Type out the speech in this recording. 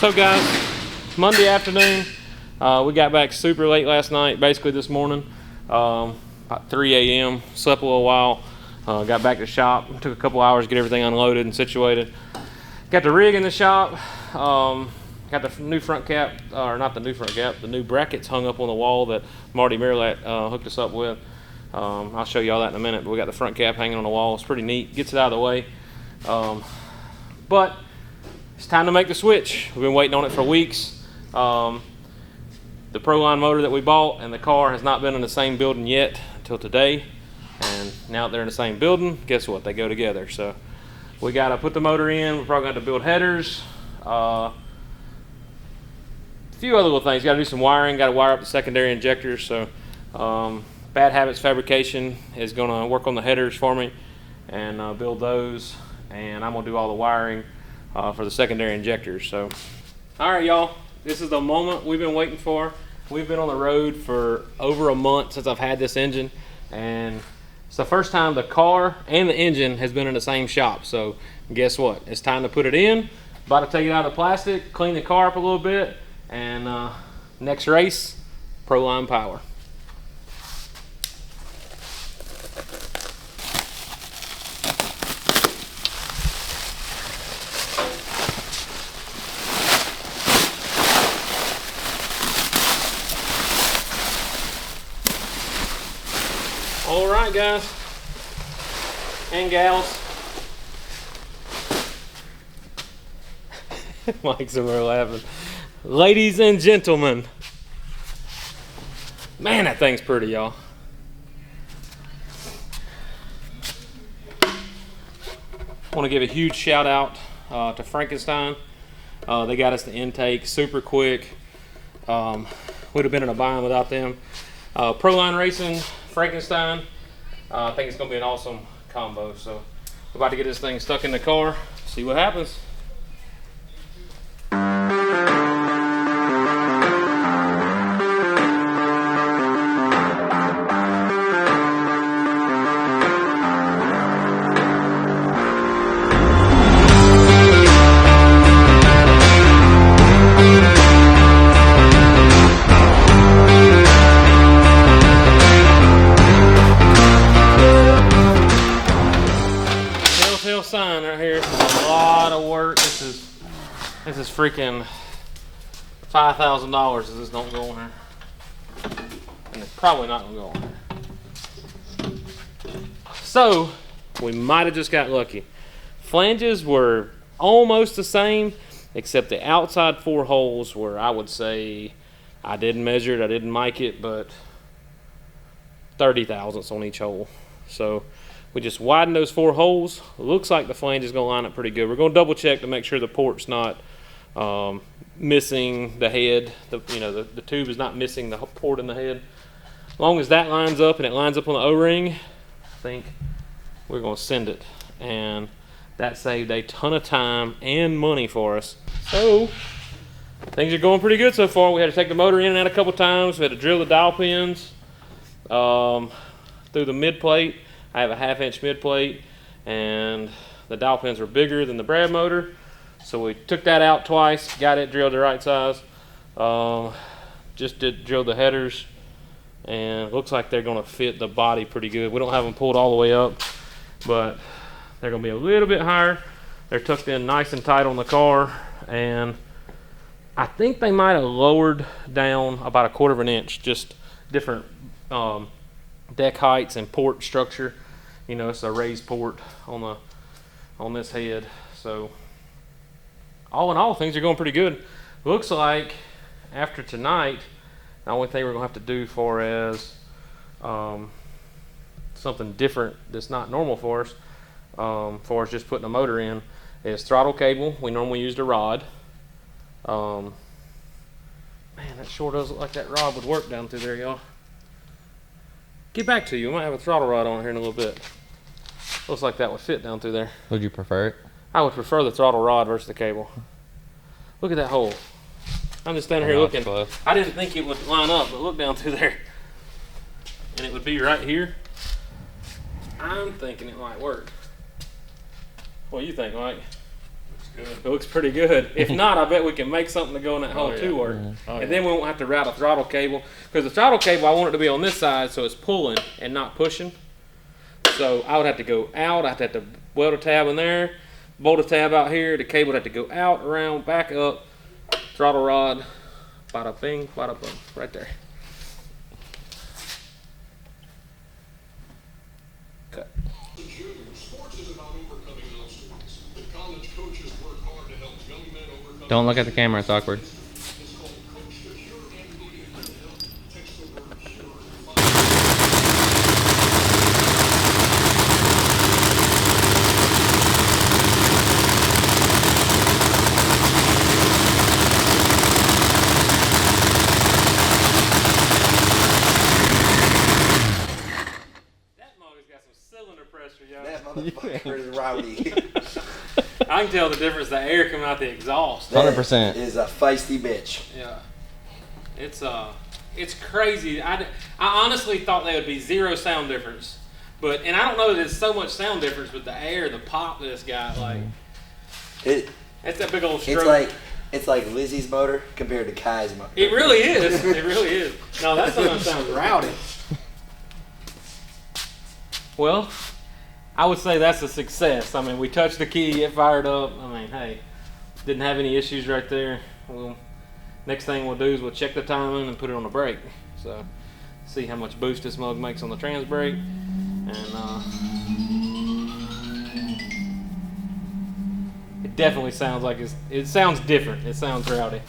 So guys, Monday afternoon, we got back super late last night, basically this morning, about 3 a.m. Slept a little while, got back to the shop, took a couple hours to get everything unloaded and situated. Got the rig in the shop, got the new front cap, or not the new front cap, the new brackets hung up on the wall that Marty Merlat hooked us up with. I'll show you all that in a minute, but we got the front cap hanging on the wall. It's pretty neat, gets it out of the way. But it's time to make the switch. We've been waiting on it for weeks. The Proline motor that we bought and the car has not been in the same building yet until today. And now that they're in the same building, guess what? They go together. So we got to put the motor in. We're probably going to have to build headers. A few other little things. Got to do some wiring. Got to wire up the secondary injectors. So Bad Habits Fabrication is going to work on the headers for me and build those. And I'm going to do all the wiring for the secondary injectors. So, all right, y'all, this is the moment we've been waiting for. We've been on the road for over a month since I've had this engine, and it's the first time the car and the engine has been in the same shop. So guess what? It's time to put it in. About to take it out of the plastic, clean the car up a little bit, and next race, Proline power. All right, guys and gals. Mike's over there laughing. Ladies and gentlemen. Man, that thing's pretty, y'all. I want to give a huge shout out to Frankenstein. They got us the intake super quick. Would have been in a bind without them. Proline Racing, Frankenstein. I think it's going to be an awesome combo. So we're about to get this thing stuck in the car, see what happens. Sign right here. This is a lot of work. This is freaking $5,000 if this don't go on there, and it's probably not gonna go on there. So we might have just got lucky. Flanges were almost the same, except the outside 4 holes were, I would say, I didn't measure it, I didn't mic it, but 30 thousandths on each hole. So we just widened those 4 holes. Looks like the flange is going to line up pretty good. We're going to double check to make sure the port's not missing the head. The tube is not missing the port in the head. As long as that lines up and it lines up on the O-ring, I think we're going to send it. And that saved a ton of time and money for us. So things are going pretty good so far. We had to take the motor in and out a couple times. We had to drill the dowel pins through the mid plate. I have a 1/2-inch mid plate, and the dowel pins were bigger than the Brad motor, so we took that out twice, got it drilled the right size. Just drilled the headers, and it looks like they're going to fit the body pretty good. We don't have them pulled all the way up, but they're going to be a little bit higher. They're tucked in nice and tight on the car, and I think they might have lowered down about 1/4 inch, just different deck heights and port structure. You know, it's a raised port on this head. So all in all, things are going pretty good. Looks like after tonight, the only thing we're gonna have to do for as something different that's not normal for us just putting a motor in, is throttle cable. We normally used a rod. Man, that sure does look like that rod would work down through there, y'all. Get back to you. We might have a throttle rod on here in a little bit. Looks like that would fit down through there. Would you prefer it? I would prefer the throttle rod versus the cable. Look at that hole. I'm just standing here looking. I didn't think it would line up, but look down through there. And it would be right here. I'm thinking it might work. What do you think, Mike? Looks good. It looks pretty good. If not, I bet we can make something to go in that hole too work. And then we won't have to route a throttle cable. Because the throttle cable, I want it to be on this side so it's pulling and not pushing. So I would have to go out. I'd have to weld a tab in there, bolt a tab out here. The cable would have to go out, around, back up, throttle rod, bada bing, bada boom, right there. Cut. Don't look at the camera, it's awkward. That motherfucker is rowdy. I can tell the difference. The air coming out the exhaust. 100%. Is a feisty bitch. Yeah, it's crazy. I honestly thought there would be zero sound difference, and I don't know that there's so much sound difference, but the air, the pop that it's got, like that's that big old stroke. It's like Lizzie's motor compared to Kai's motor. It really is. It really is. No, that sounds rowdy. Well, I would say that's a success. I mean, we touched the key, it fired up. I mean, hey, didn't have any issues right there. Well, next thing we'll do is we'll check the timing and put it on the brake. So, see how much boost this mug makes on the trans brake. And it definitely sounds like it sounds different. It sounds rowdy.